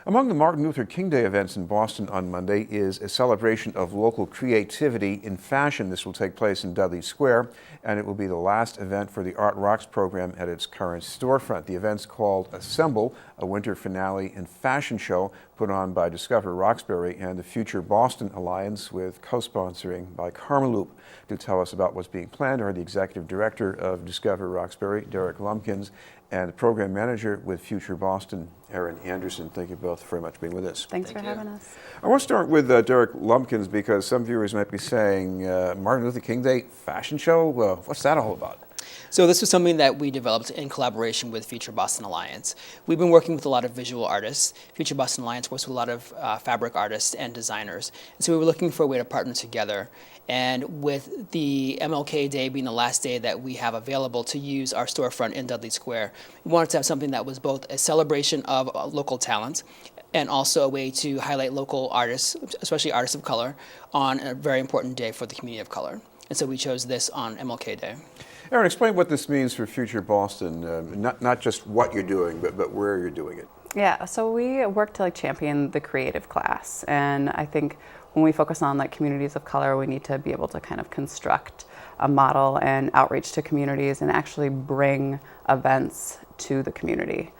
Among the Martin Luther King Day events in Boston on Monday is a celebration of local creativity in fashion. This will take place in Dudley Square, and it will be the last event for the Art Rocks program at its current storefront. The event's called Assemble, a winter finale and fashion show put on by Discover Roxbury and the Future Boston Alliance, with co-sponsoring by Karmaloop. To tell us about what's being planned are the executive director of Discover Roxbury, Derek Lumpkins, and the program manager with Future Boston, Erin. Thank you both very much for being with us. Thanks for having us. I want to start with Derek Lumpkins, because some viewers might be saying, Martin Luther King Day fashion show? What's that all about? So this was something that we developed in collaboration with Future Boston Alliance. We've been working with a lot of visual artists. Future Boston Alliance works with a lot of fabric artists and designers. And so we were looking for a way to partner together. And with the MLK Day being the last day that we have available to use our storefront in Dudley Square, we wanted to have something that was both a celebration of local talent and also a way to highlight local artists, especially artists of color, on a very important day for the community of color. And so we chose this on MLK Day. Erin, explain what this means for Future Boston, not just what you're doing, but where you're doing it. Yeah, so we work to champion the creative class, and I think when we focus on communities of color, we need to be able to kind of construct a model and outreach to communities and actually bring events to the community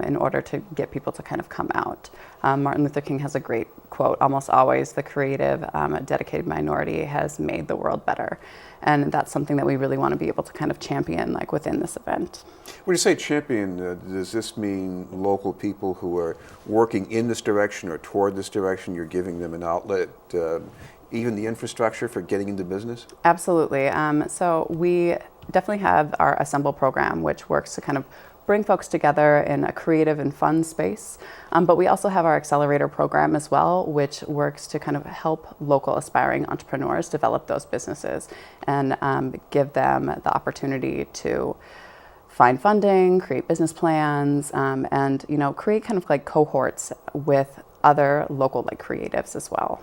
in order to get people to kind of come out. Martin Luther King has a great quote: almost always the creative, dedicated minority has made the world better. And that's something that we really want to be able to kind of champion within this event. When you say champion, does this mean local people who are working in this direction or toward this direction, you're giving them an outlet, even the infrastructure for getting into business? Absolutely. So we definitely have our Assemble program, which works to kind of bring folks together in a creative and fun space. But we also have our Accelerator program as well, which works to kind of help local aspiring entrepreneurs develop those businesses and give them the opportunity to find funding, create business plans, and create kind of cohorts with other local creatives as well.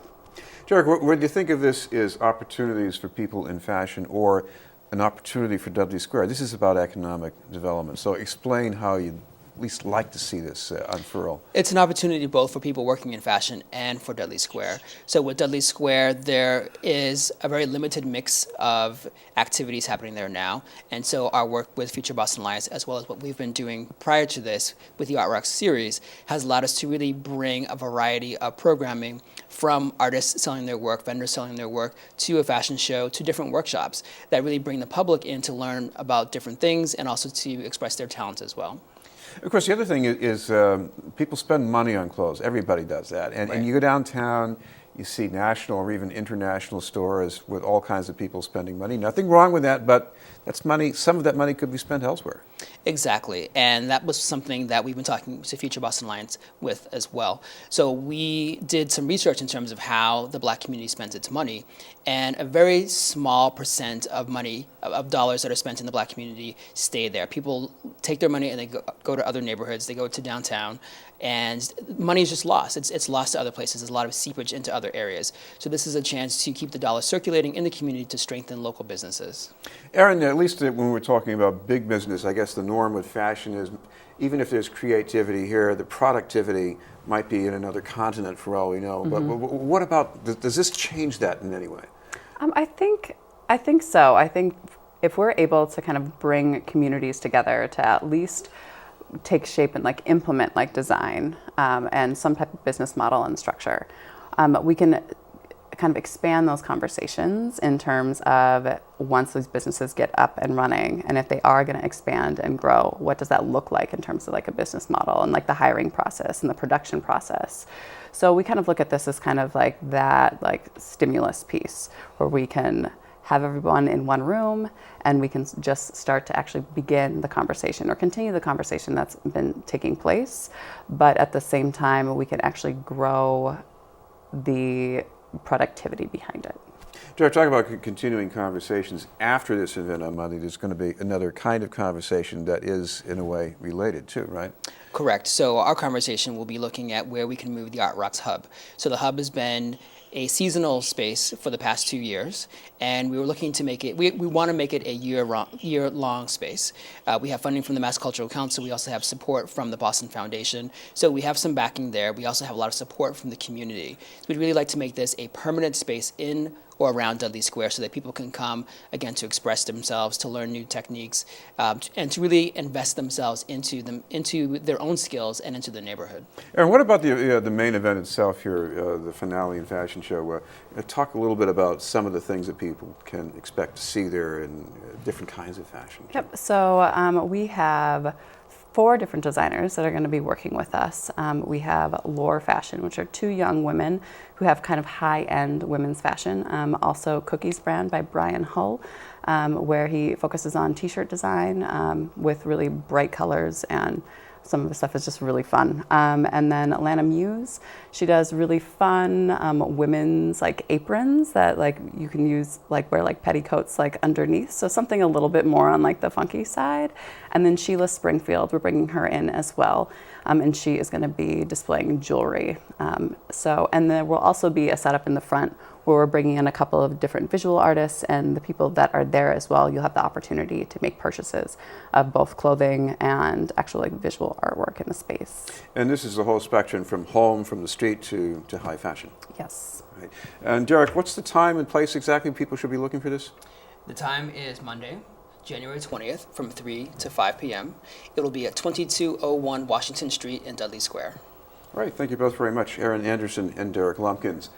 Derek, what do you think of this as opportunities for people in fashion or an opportunity for Dudley Square? This is about economic development, so explain how you'd at least like to see this unfurl. It's an opportunity both for people working in fashion and for Dudley Square. So with Dudley Square, there is a very limited mix of activities happening there now. And so our work with Future Boston Alliance, as well as what we've been doing prior to this with the Art Rocks series, has allowed us to really bring a variety of programming from artists selling their work, vendors selling their work, to a fashion show, to different workshops that really bring the public in to learn about different things and also to express their talents as well. Of course, the other thing is people spend money on clothes. Everybody does that. And you go downtown, you see national or even international stores with all kinds of people spending money. Nothing wrong with that, but that's money. Some of that money could be spent elsewhere. Exactly, and that was something that we've been talking to Future Boston Alliance with as well. So we did some research in terms of how the Black community spends its money, and a very small percent of money, of dollars that are spent in the Black community stay there. People take their money and they go to other neighborhoods, they go to downtown, and money is just lost. It's lost to other places. There's a lot of seepage into other areas. So this is a chance to keep the dollar circulating in the community to strengthen local businesses. Erin, at least when we're talking about big business, I guess the norm with fashion is, even if there's creativity here, the productivity might be in another continent for all we know. But what about, does this change that in any way? I think so. I think if we're able to kind of bring communities together to at least take shape and implement design and some type of business model and structure, we can kind of expand those conversations in terms of, once these businesses get up and running, and if they are going to expand and grow, what does that look like in terms of a business model and the hiring process and the production process. So we kind of look at this as kind of that stimulus piece, where we can have everyone in one room and we can just start to actually begin the conversation or continue the conversation that's been taking place, but at the same time we can actually grow the productivity behind it. Derek, talk about continuing conversations after this event on Monday. There's going to be another kind of conversation that is, in a way, related too, right? Correct. So our conversation will be looking at where we can move the Art Rocks hub. So the hub has been a seasonal space for the past 2 years, and we were looking to make it, we want to make it a year-long space. We have funding from the Mass Cultural Council. We also have support from the Boston Foundation. So we have some backing there. We also have a lot of support from the community. So we'd really like to make this a permanent space in or around Dudley Square so that people can come, again, to express themselves, to learn new techniques, and to really invest themselves into their own skills and into the neighborhood. Erin, what about the main event itself here, the finale and fashion show? Talk a little bit about some of the things that people can expect to see there in different kinds of fashion. Yep. So we have 4 different designers that are going to be working with us. We have Lore Fashion, which are 2 young women who have kind of high-end women's fashion. Also Cookies brand by Brian Hull, where he focuses on t-shirt design with really bright colors, and some of the stuff is just really fun. And then Atlanta Muse, she does really fun women's like aprons that like you can use, like wear like petticoats like underneath. So something a little bit more on like the funky side. And then Sheila Springfield, we're bringing her in as well. And she is going to be displaying jewelry. And there will also be a setup in the front where we're bringing in a couple of different visual artists, and the people that are there as well, you'll have the opportunity to make purchases of both clothing and actual like visual artwork in the space. And this is the whole spectrum from home, from the street to high fashion. Yes. Right. And Derek, what's the time and place exactly people should be looking for this? The time is Monday, January 20th from 3 to 5 p.m. It will be at 2201 Washington Street in Dudley Square. All right, thank you both very much, Erin Anderson and Derek Lumpkins.